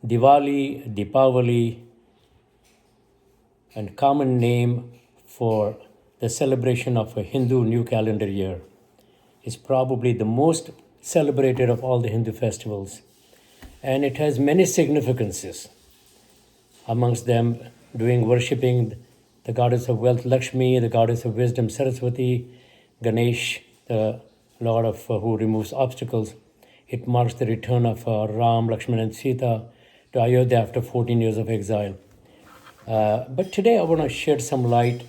Diwali, Deepavali, and common name for the celebration of a Hindu new calendar year, is probably the most celebrated of all the Hindu festivals. And it has many significances, amongst them doing worshipping the goddess of wealth Lakshmi, the goddess of wisdom Saraswati, Ganesh, the lord of who removes obstacles. It marks the return of Ram, Lakshman, and Sita to Ayodhya after 14 years of exile. But today I want to shed some light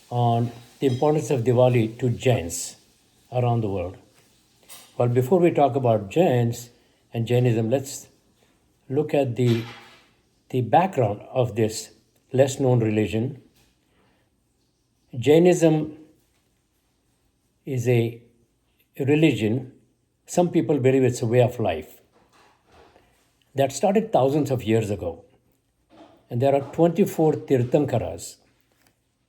on the importance of Diwali to Jains around the world. Well, before we talk about Jains and Jainism, let's look at the background of this less known religion. Jainism is a religion, some people believe it's a way of life, that started thousands of years ago. And there are 24 Tirthankaras,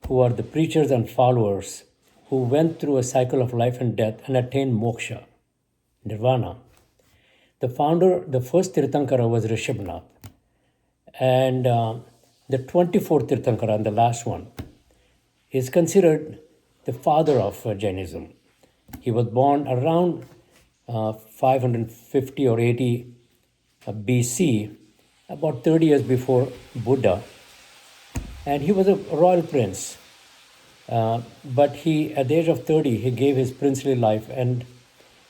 who are the preachers and followers who went through a cycle of life and death and attained moksha, nirvana. The founder, the first Tirthankara was Rishabhnath. And the 24th Tirthankara, and the last one, is considered the father of Jainism. He was born around 550 or 80 BC, about 30 years before Buddha. And he was a royal prince. But he, at the age of 30, he gave his princely life and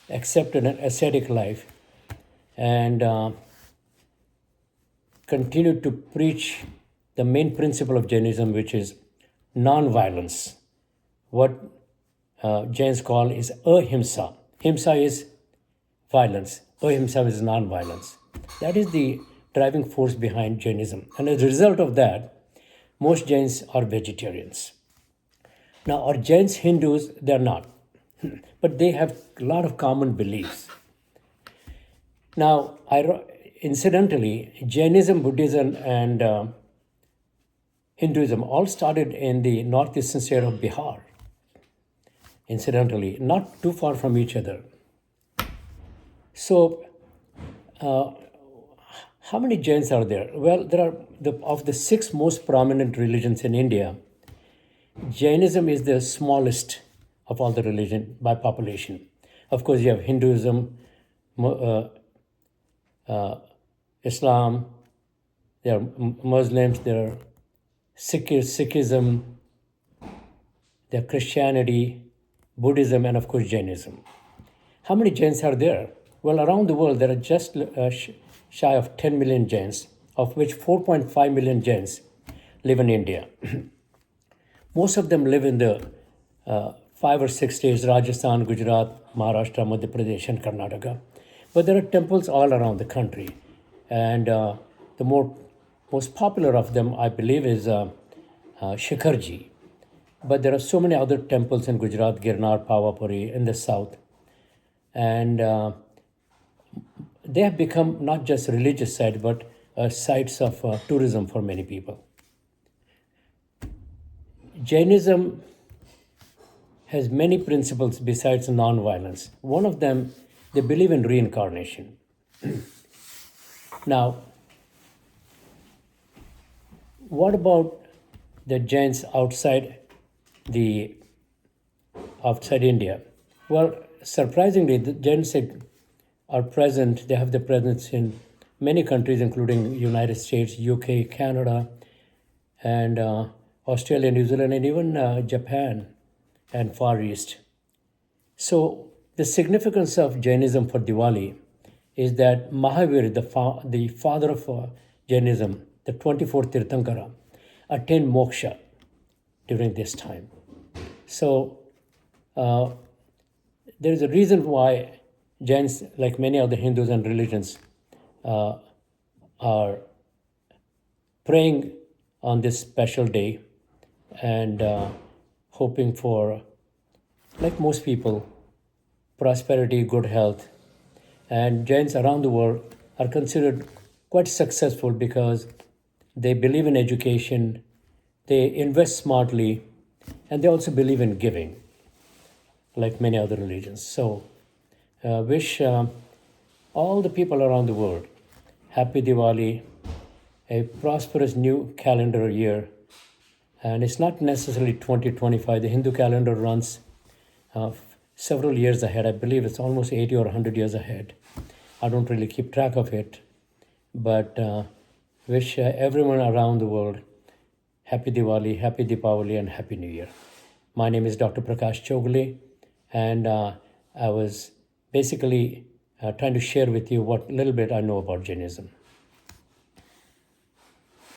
accepted an ascetic life, and continued to preach the main principle of Jainism, which is non-violence. What Jains call is ahimsa. Himsa is violence. Ahimsa is non-violence. That is the driving force behind Jainism. And as a result of that, most Jains are vegetarians. Now, are Jains Hindus? They're not. But they have a lot of common beliefs. Now, incidentally, Jainism, Buddhism, and Hinduism all started in the northeastern state of Bihar. Incidentally, not too far from each other. So, how many Jains are there? Well, there are of the 6 most prominent religions in India. Jainism is the smallest of all the religion by population. Of course, you have Hinduism, Islam, there are Muslims, there are Sikhism, there are Christianity, Buddhism, and of course Jainism. How many Jains are there? Well, around the world there are just shy of 10 million Jains, of which 4.5 million Jains live in India. Most of them live in the 5 or 6 states, Rajasthan, Gujarat, Maharashtra, Madhya Pradesh, and Karnataka. But there are temples all around the country. And the most popular of them, I believe, is Shikharji. But there are so many other temples in Gujarat, Girnar, Pavapuri, in the south. And they have become not just religious sites, but sites of tourism for many people. Jainism has many principles besides non-violence. One of them, they believe in reincarnation. Now, what about the Jains outside India? Well, surprisingly, the Jains are present. They have the presence in many countries, including United States, UK, Canada, and Australia, New Zealand, and even Japan and Far East. So the significance of Jainism for Diwali is that Mahavir, the father of Jainism, the 24th Tirthankara, attained moksha during this time. So there is a reason why Jains, like many other Hindus and religions, are praying on this special day and hoping for, like most people, prosperity, good health. And Jains around the world are considered quite successful because they believe in education, they invest smartly, and they also believe in giving, like many other religions. So wish all the people around the world Happy Diwali, a prosperous new calendar year. And it's not necessarily 2025. The Hindu calendar runs several years ahead. I believe it's almost 80 or 100 years ahead. I don't really keep track of it, but wish everyone around the world Happy Diwali, Happy Deepavali, and Happy New Year. My name is Dr. Prakash Chougule, and I was basically trying to share with you what little bit I know about Jainism.